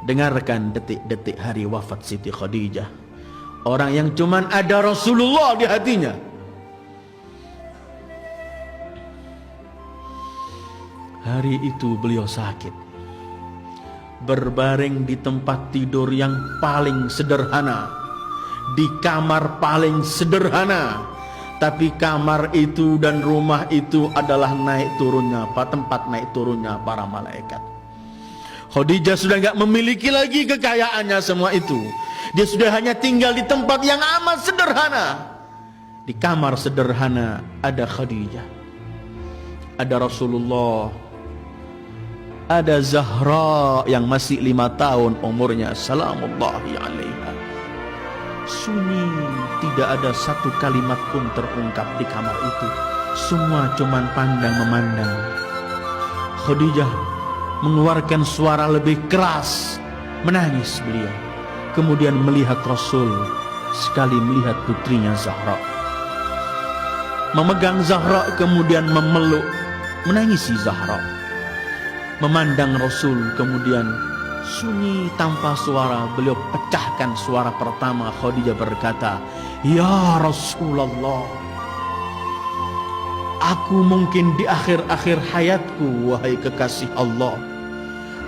Dengarkan detik-detik hari wafat Siti Khadijah. Orang yang cuman ada Rasulullah di hatinya. Hari itu beliau sakit, berbaring di tempat tidur yang paling sederhana, di kamar paling sederhana. Tapi kamar itu dan rumah itu adalah tempat naik turunnya para malaikat. Khadijah sudah gak memiliki lagi kekayaannya semua itu. Dia sudah hanya tinggal di tempat yang amat sederhana. Di kamar sederhana ada Khadijah, ada Rasulullah, ada Zahra yang masih 5 tahun umurnya, salamullahi alaiha. Sunyi, tidak ada satu kalimat pun terungkap di kamar itu. Semua cuman pandang memandang. Khadijah mengeluarkan suara lebih keras, menangis beliau. Kemudian melihat Rasul, sekali melihat putrinya Zahra, memegang Zahra, kemudian memeluk, menangisi Zahra. Memandang Rasul, kemudian sunyi tanpa suara. Beliau pecahkan suara pertama. Khadijah berkata, "Ya Rasulullah, aku mungkin di akhir-akhir hayatku, wahai kekasih Allah,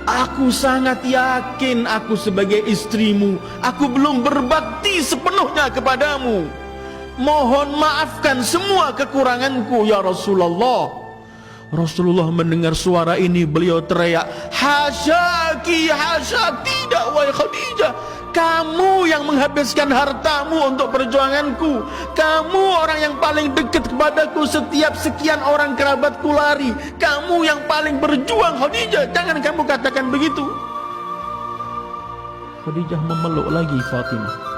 aku sangat yakin aku sebagai istrimu, aku belum berbakti sepenuhnya kepadamu. Mohon maafkan semua kekuranganku ya Rasulullah." Rasulullah mendengar suara ini, beliau teriak, "Hasyaki, hasya, tidak wahai Khadijah. Kamu yang menghabiskan hartamu untuk perjuanganku. Kamu orang yang paling dekat kepadaku, setiap sekian orang kerabatku lari. Kamu yang paling berjuang Khadijah, jangan kamu katakan begitu." Khadijah memeluk lagi Fatimah.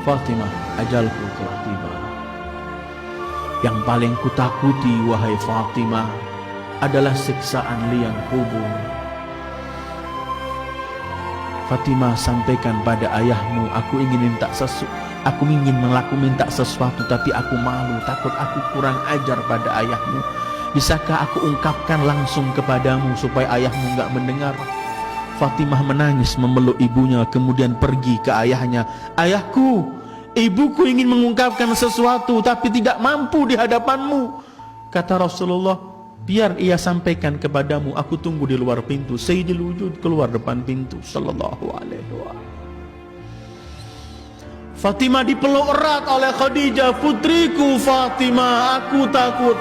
"Fatimah, ajalku telah tiba. Yang paling kutakuti wahai Fatimah adalah siksaan liang kubur. Fatimah, sampaikan pada ayahmu, aku ingin minta sesuatu, tapi aku malu, takut aku kurang ajar pada ayahmu. Bisakah aku ungkapkan langsung kepadamu supaya ayahmu enggak mendengar?" Fatimah menangis memeluk ibunya, kemudian pergi ke ayahnya. "Ayahku, ibuku ingin mengungkapkan sesuatu tapi tidak mampu di hadapanmu." Kata Rasulullah, "Biar ia sampaikan kepadamu, aku tunggu di luar pintu." Sayyidil Wujud keluar depan pintu sallallahu alaihi wasallam. Fatimah dipeluk erat oleh Khadijah. "Putriku Fatimah, aku takut.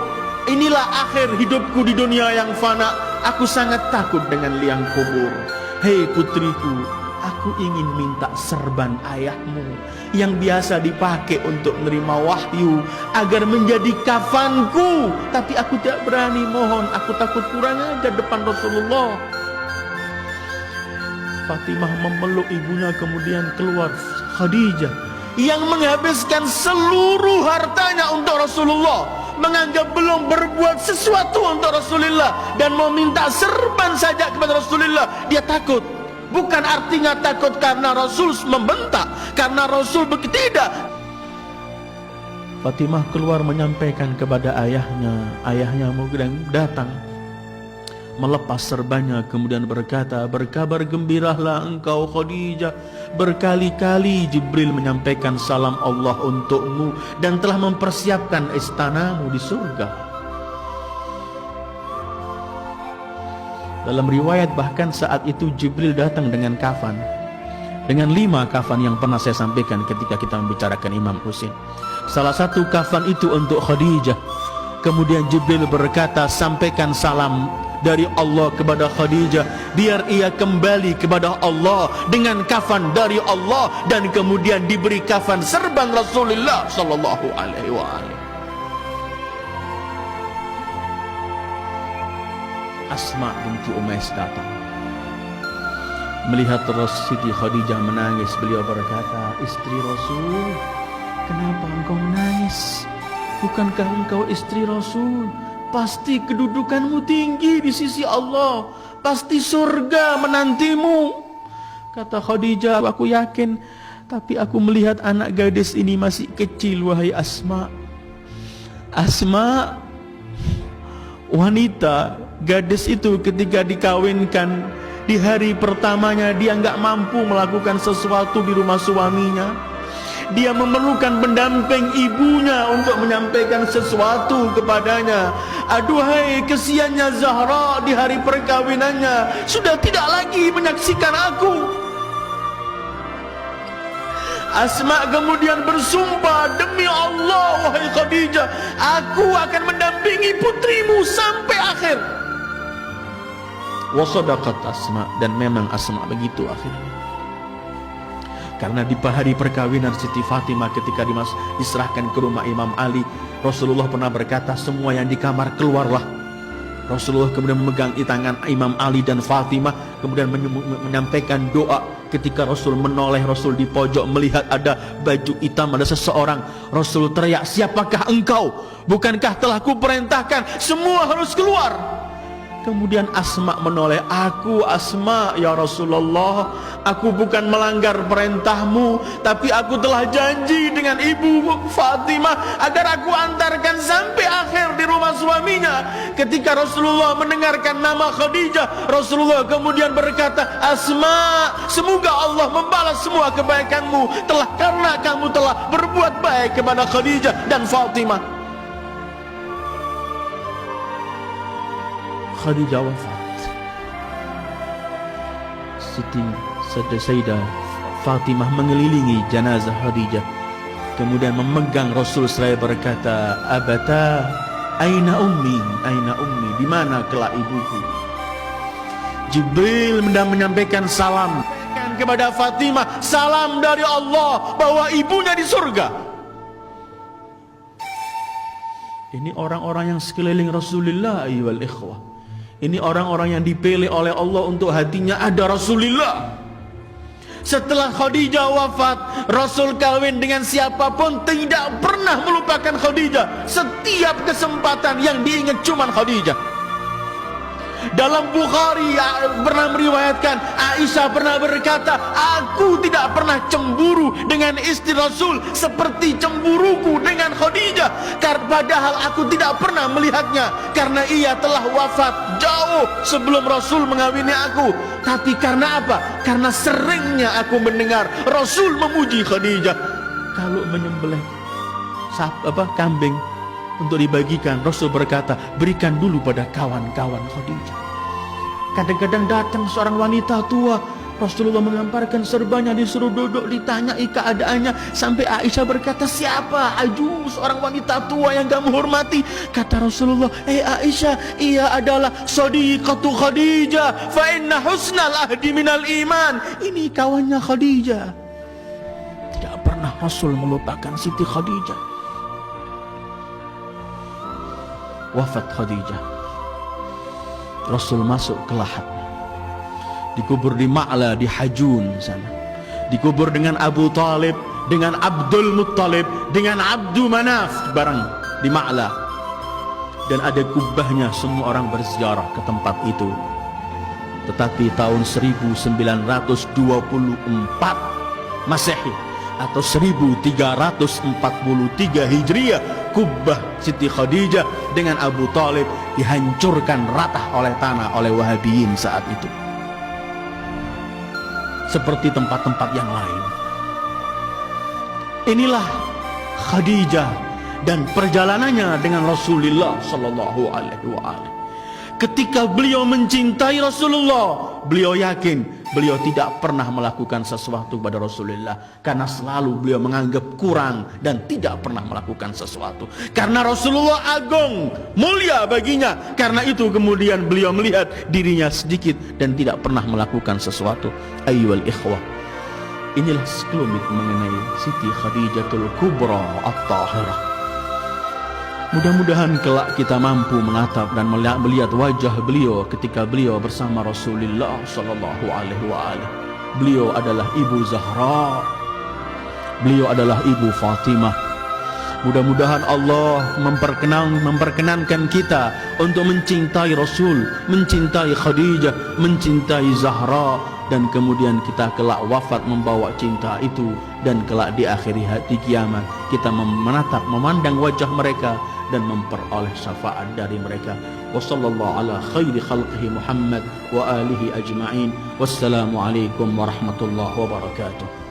Inilah akhir hidupku di dunia yang fana. Aku sangat takut dengan liang kubur. Hei putriku, aku ingin minta serban ayahmu yang biasa dipakai untuk menerima wahyu agar menjadi kafanku. Tapi aku tidak berani, mohon, aku takut kurang ajar depan Rasulullah." Fatimah memeluk ibunya, kemudian keluar Khadijah yang menghabiskan seluruh hartanya untuk Rasulullah, menganggap belum berbuat sesuatu untuk Rasulullah dan mau minta serban saja kepada Rasulullah. Dia takut. Bukan artinya takut karena Rasul membentak, karena Rasul begitu, tidak. Fatimah keluar menyampaikan kepada ayahnya. Ayahnya kemudian datang, melepas serbannya, kemudian berkata, "Berkabar gembiralah engkau Khadijah. Berkali-kali Jibril menyampaikan salam Allah untukmu dan telah mempersiapkan istanamu di surga." Dalam riwayat bahkan saat itu Jibril datang dengan kafan, dengan 5 kafan yang pernah saya sampaikan ketika kita membicarakan Imam Husain. Salah satu kafan itu untuk Khadijah. Kemudian Jibril berkata, "Sampaikan salam dari Allah kepada Khadijah, biar ia kembali kepada Allah dengan kafan dari Allah dan kemudian diberi kafan serban Rasulullah sallallahu alaihi wasallam." Asma binti Umais datang, melihat Siti Khadijah menangis. Beliau berkata, "Istri Rasul, kenapa engkau menangis? Bukankah engkau istri Rasul? Pasti kedudukanmu tinggi di sisi Allah, pasti surga menantimu." Kata Khadijah, "Aku yakin, tapi aku melihat anak gadis ini masih kecil wahai Asma. Asma, wanita Gadis itu ketika dikawinkan, di hari pertamanya dia nggak mampu melakukan sesuatu di rumah suaminya. Dia memerlukan pendamping ibunya untuk menyampaikan sesuatu kepadanya. Aduhai kesiannya Zahra di hari perkawinannya, sudah tidak lagi menyaksikan aku. Asma kemudian bersumpah, demi Allah wahai Khadijah, aku akan mendampingi putrimu sampai akhir. Wa sadaqat Asma, dan memang Asma begitu akhirnya. Karena di hari perkawinan Siti Fatimah ketika diserahkan ke rumah Imam Ali, Rasulullah pernah berkata, semua yang di kamar keluarlah. Rasulullah kemudian memegang tangan Imam Ali dan Fatimah, kemudian menyampaikan doa. Ketika Rasul menoleh, Rasul di pojok melihat ada baju hitam, ada seseorang. Rasul teriak, siapakah engkau? Bukankah telah kuperintahkan semua harus keluar? Kemudian Asma menoleh, aku Asma ya Rasulullah, aku bukan melanggar perintahmu, tapi aku telah janji dengan ibu Fatimah agar aku antarkan sampai akhir di rumah suaminya. Ketika Rasulullah mendengarkan nama Khadijah, Rasulullah kemudian berkata, Asma, semoga Allah membalas semua kebaikanmu karena kamu telah berbuat baik kepada Khadijah dan Fatimah. Khadijah wafat. Siti Sayyidah Fatimah mengelilingi jenazah Khadijah, kemudian memegang Rasul seraya berkata, Abata, aina ummi, aina ummi, di mana kelak ibuku? Jibril menyampaikan salam kepada Fatimah, salam dari Allah bahwa ibunya di surga. Ini orang-orang yang sekeliling Rasulullah ayyuhal ikhwah. Ini orang-orang yang dipilih oleh Allah untuk hatinya ada Rasulullah. Setelah Khadijah wafat, Rasul kawin dengan siapapun tidak pernah melupakan Khadijah. Setiap kesempatan yang diingat cuma Khadijah. Dalam Bukhari pernah meriwayatkan, Aisyah pernah berkata, aku tidak pernah cemburu dengan istri Rasul seperti cemburuku dengan Khadijah, padahal aku tidak pernah melihatnya karena ia telah wafat jauh sebelum Rasul mengawini aku. Tapi karena apa? Karena seringnya aku mendengar Rasul memuji Khadijah. Kalau menyembelih kambing untuk dibagikan, Rasul berkata, berikan dulu pada kawan-kawan Khadijah. Kadang-kadang datang seorang wanita tua, Rasulullah mengamparkan serbanya, disuruh duduk, ditanyai keadaannya, sampai Aisyah berkata, siapa? Seorang wanita tua yang kamu hormati. Kata Rasulullah, Aisyah, ia adalah Shadiqatu Khadijah, fa inna husnal ahdi minal iman. Ini kawannya Khadijah. Tidak pernah Rasul melupakan Siti Khadijah. Wafat Khadijah, Rasul masuk ke lahat, dikubur di Ma'la, di Hajun sana, dikubur dengan Abu Talib, dengan Abdul Muttalib, dengan Abdu Manaf bareng di Ma'la, dan ada kubahnya. Semua orang berziarah ke tempat itu. Tetapi tahun 1924 Masehi atau 1343 Hijriah, kubah Siti Khadijah dengan Abu Talib dihancurkan rata oleh tanah oleh Wahabiyin saat itu, seperti tempat-tempat yang lain. Inilah Khadijah dan perjalanannya dengan Rasulullah Sallallahu Alaihi Wasallam. Ketika beliau mencintai Rasulullah, beliau yakin beliau tidak pernah melakukan sesuatu kepada Rasulullah, karena selalu beliau menganggap kurang dan tidak pernah melakukan sesuatu. Karena Rasulullah agung, mulia baginya, karena itu kemudian beliau melihat dirinya sedikit dan tidak pernah melakukan sesuatu. Ayyuhal ikhwah, inilah sekelumit mengenai Siti Khadijatul Kubra At-Tahirah. Mudah-mudahan kelak kita mampu menatap dan melihat wajah beliau ketika beliau bersama Rasulullah Sallallahu Alaihi Wasallam. Beliau adalah Ibu Zahra, beliau adalah Ibu Fatimah. Mudah-mudahan Allah memperkenankan kita untuk mencintai Rasul, mencintai Khadijah, mencintai Zahra, dan kemudian kita kelak wafat membawa cinta itu, dan kelak di akhir hari kiamat kita menatap, memandang wajah mereka dan memperoleh syafaat dari mereka. wa sallallahu ala khairi khalqihi Muhammad wa alihi ajma'in. Wassalamu alaikum warahmatullahi wabarakatuh.